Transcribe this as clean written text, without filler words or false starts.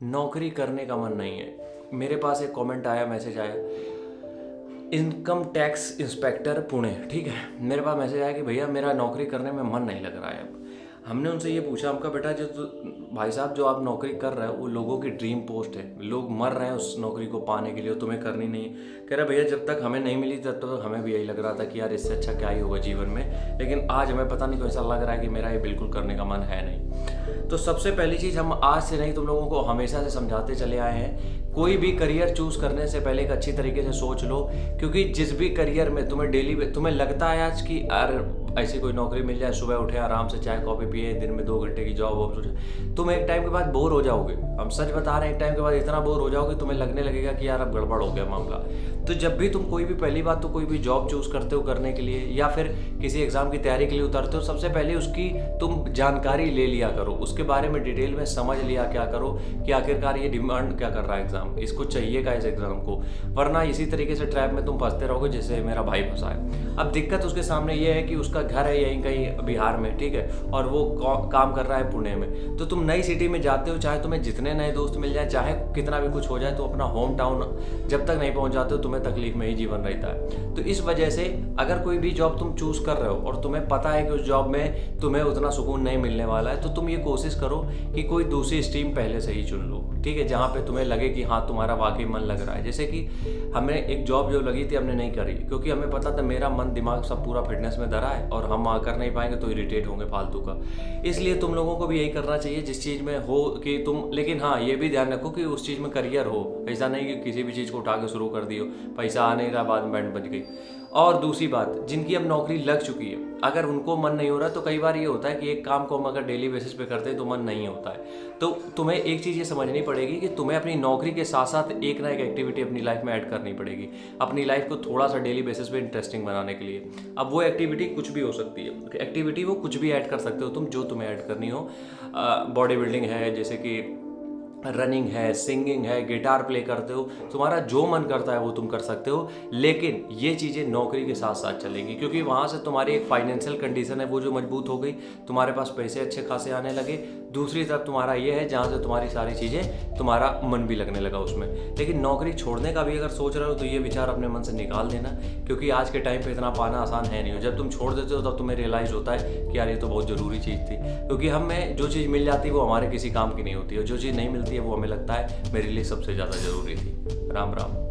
नौकरी करने का मन नहीं है। मेरे पास एक कमेंट आया, मैसेज आया, इनकम टैक्स इंस्पेक्टर पुणे, ठीक है। मेरे पास मैसेज आया कि भैया मेरा नौकरी करने में मन नहीं लग रहा है अब। हमने उनसे ये पूछा, हमका बेटा जो भाई साहब जो आप नौकरी कर रहे हो वो लोगों की ड्रीम पोस्ट है, लोग मर रहे हैं उस नौकरी को पाने के लिए, तुम्हें करनी नहीं है। कह रहा भैया जब तक हमें नहीं मिली तब तक हमें भी यही लग रहा था कि यार इससे अच्छा क्या ही होगा जीवन में, लेकिन आज हमें पता नहीं क्यों ऐसा लग रहा है कि मेरा ये बिल्कुल करने का मन है नहीं। तो सबसे पहली चीज़ हम आज से नहीं तुम लोगों को हमेशा से समझाते चले आए हैं, कोई भी करियर चूज करने से पहले एक अच्छी तरीके से सोच लो। क्योंकि जिस भी करियर में तुम्हें लगता है आज कि यार ऐसी कोई नौकरी मिल जाए, सुबह उठे आराम से चाय कॉफ़ी पिए, दिन में 2 घंटे की जॉब वॉब सोचे, तुम एक टाइम के बाद बोर हो जाओगे। हम सच बता रहे हैं, एक टाइम के बाद इतना बोर हो जाओगे तुम्हें लगने लगेगा कि यार अब गड़बड़ हो गया मामला। तो जब भी तुम कोई भी पहली बात तो कोई भी जॉब चूज करते हो करने के लिए या फिर किसी एग्जाम की तैयारी के लिए उतरते हो, सबसे पहले उसकी तुम जानकारी ले लिया करो, उसके बारे में डिटेल में समझ लिया क्या करो कि आखिरकार ये डिमांड क्या कर रहा है एग्जाम, इसको चाहिएगा इस एग्जाम को, वरना इसी तरीके से ट्रैप में तुम फंसते रहोगे जैसे मेरा भाई फंसा है। अब दिक्कत उसके सामने ये है कि उसका घर है यहीं कहीं बिहार में, ठीक है, और वो काम कर रहा है पुणे में। तो तुम नई सिटी में जाते हो, चाहे तुम्हें जितने नए दोस्त मिल जाए, चाहे कितना भी कुछ हो जाए, तो अपना होम टाउन जब तक नहीं पहुंच जाते हो तुम्हें तकलीफ में ही जीवन रहता है। तो इस वजह से अगर कोई भी जॉब तुम चूज कर रहे हो और तुम्हें पता है कि उस जॉब में तुम्हें उतना सुकून नहीं मिलने वाला है, तो तुम ये कोशिश करो कि कोई दूसरी स्ट्रीम पहले से ही चुन लो, ठीक है, जहाँ पे तुम्हें लगे कि हाँ तुम्हारा वाकई मन लग रहा है। जैसे कि हमें एक जॉब जो लगी थी हमने नहीं करी क्योंकि हमें पता था मेरा मन दिमाग सब पूरा फिटनेस में धरा है और हम कर नहीं पाएंगे तो इरिटेट होंगे फालतू का। इसलिए तुम लोगों को भी यही करना चाहिए जिस चीज़ में हो कि तुम, लेकिन हाँ ये भी ध्यान रखो कि उस चीज़ में करियर हो, ऐसा नहीं कि किसी भी चीज़ को उठा के शुरू कर दियो, पैसा आ नहीं रहा बाद में बैंड बज गई। और दूसरी बात, जिनकी अब नौकरी लग चुकी है अगर उनको मन नहीं हो रहा तो कई बार ये होता है कि एक काम को हम अगर डेली बेसिस पे करते हैं तो मन नहीं होता है। तो तुम्हें एक चीज़ ये समझनी पड़ेगी कि तुम्हें अपनी नौकरी के साथ साथ एक ना एक एक्टिविटी अपनी लाइफ में ऐड करनी पड़ेगी, अपनी लाइफ को थोड़ा सा डेली बेसिस पे इंटरेस्टिंग बनाने के लिए। अब वो एक्टिविटी कुछ भी हो सकती है, एक्टिविटी वो कुछ भी ऐड कर सकते हो तुम, जो तुम्हें ऐड करनी हो। बॉडी बिल्डिंग है, जैसे कि रनिंग है, सिंगिंग है, गिटार प्ले करते हो, तुम्हारा जो मन करता है वो तुम कर सकते हो, लेकिन ये चीज़ें नौकरी के साथ साथ चलेंगी क्योंकि वहाँ से तुम्हारी एक फाइनेंशियल कंडीशन है वो जो मजबूत हो गई, तुम्हारे पास पैसे अच्छे खासे आने लगे। दूसरी तरफ तुम्हारा ये है जहाँ से तुम्हारी सारी चीज़ें, तुम्हारा मन भी लगने लगा उसमें। लेकिन नौकरी छोड़ने का भी अगर सोच रहे हो तो ये विचार अपने मन से निकाल देना, क्योंकि आज के टाइम पर इतना पाना आसान है नहीं हो। जब तुम छोड़ देते हो तब तुम्हें रियलाइज़ होता है कि यार ये तो बहुत ज़रूरी चीज़ थी, क्योंकि हमें जो चीज़ मिल जाती है वो हमारे किसी काम की नहीं होती है, जो चीज़ नहीं मिलती है वो हमें लगता है मेरे लिए सबसे ज़्यादा ज़रूरी थी। राम राम।